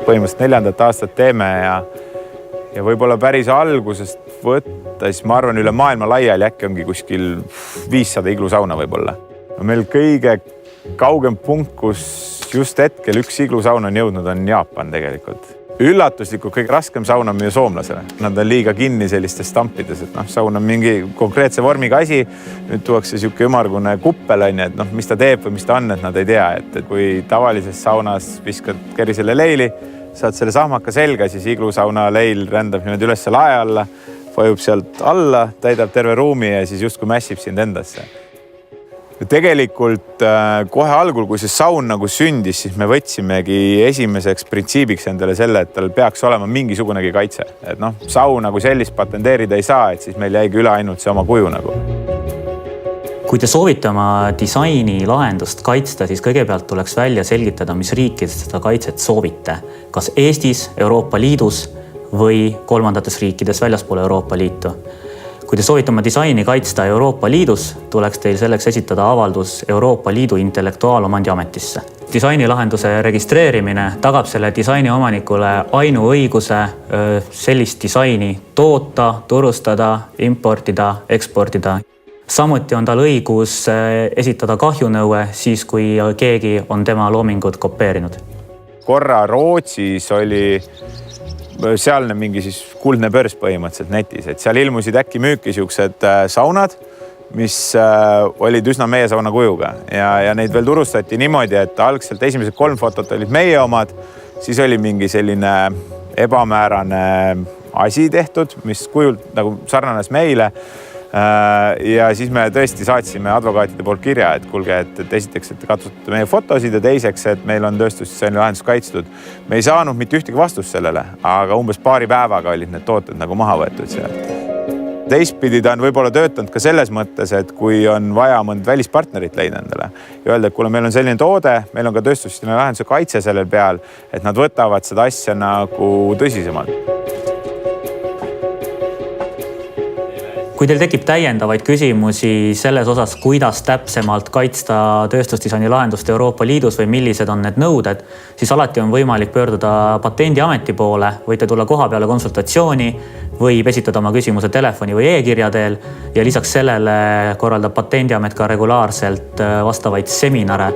Põhimõtteliselt 4. aastat teeme ja võib-olla päris algusest võtta, siis ma arvan, üle maailma laiali äkki ongi kuskil 500 iglusauna võib-olla. Meil kõige kaugem punkt, kus just hetkel üks iglusaun on jõudnud, on Jaapan tegelikult. Üllatuslikult kõige raskem saun on meie soomlasele. Nad on liiga kinni sellistes stampides, et saun on mingi konkreetse vormiga asi. Nüüd tuuakse siuke ümargune kuppel, et mis ta teeb või mis ta on, et nad ei tea. Et kui tavalises saunas viskad kerisele leili, saad selle sahmaka selga, siis iglusauna leil rändab niimoodi üles lae alla, vajub sealt alla, täidab terve ruumi ja siis justkui mässib sind endasse. Tegelikult kohe algul, kui see saun nagu sündis, siis me võtsimegi esimeseks printsiibiks endale selle, et tal peaks olema mingisugunegi kaitse. Et saun nagu sellist patenteerida ei saa, et siis meil jäigi üle ainult see oma kuju nagu. Kui te soovite oma disaini lahendust kaitsta, siis kõigepealt tuleks välja selgitada, mis riikides seda kaitset soovite. Kas Eestis, Euroopa Liidus või kolmandates riikides väljaspool Euroopa Liitu. Kui te soovite oma disaini kaitsta Euroopa Liidus, tuleks teil selleks esitada avaldus Euroopa Liidu intellektuaalomandi ametisse. Disainilahenduse registreerimine tagab selle disaini omanikule ainuõiguse sellist disaini toota, turustada, importida, eksportida. Samuti on tal õigus esitada kahjunõue siis, kui keegi on tema loomingut kopeerinud. Korra Rootsis oli sealne mingi siis kuldne börs põhimõtteliselt netis, et seal ilmusid äkki müüki siuksed saunad, mis olid üsna meie sauna kujuga ja neid veel turustati niimoodi, et algselt esimesed 3 fotot olid meie omad, siis oli mingi selline ebamäärane asi tehtud, mis kujult nagu sarnanes meile. Ja siis me tõesti saatsime advokaatide poolt kirja, et kuulge, et esiteks, et katsutate meie fotosid ja teiseks, et meil on tööstusdisaini lahendus kaitstud. Me ei saanud mitte ühtegi vastust sellele, aga umbes paari päevaga olid need tooted nagu maha võetud sealt. Teistpidi ta on võib-olla töötanud ka selles mõttes, et kui on vaja mõnd välispartnerit leida endale ja öelda, et kuule, meil on selline toode, meil on ka tööstusdisaini lahenduse kaitse sellel peal, et nad võtavad seda asja nagu tõsisemalt. Kui teil tekib täiendavaid küsimusi selles osas, kuidas täpsemalt kaitsta tööstusdisaini lahendust Euroopa Liidus või millised on need nõuded, siis alati on võimalik pöörduda Patendiameti poole, võite tulla koha peale konsultatsiooni, võib esitada oma küsimuse telefoni või e-kirja teel ja lisaks sellele korraldab Patendiamet ka regulaarselt vastavaid seminare.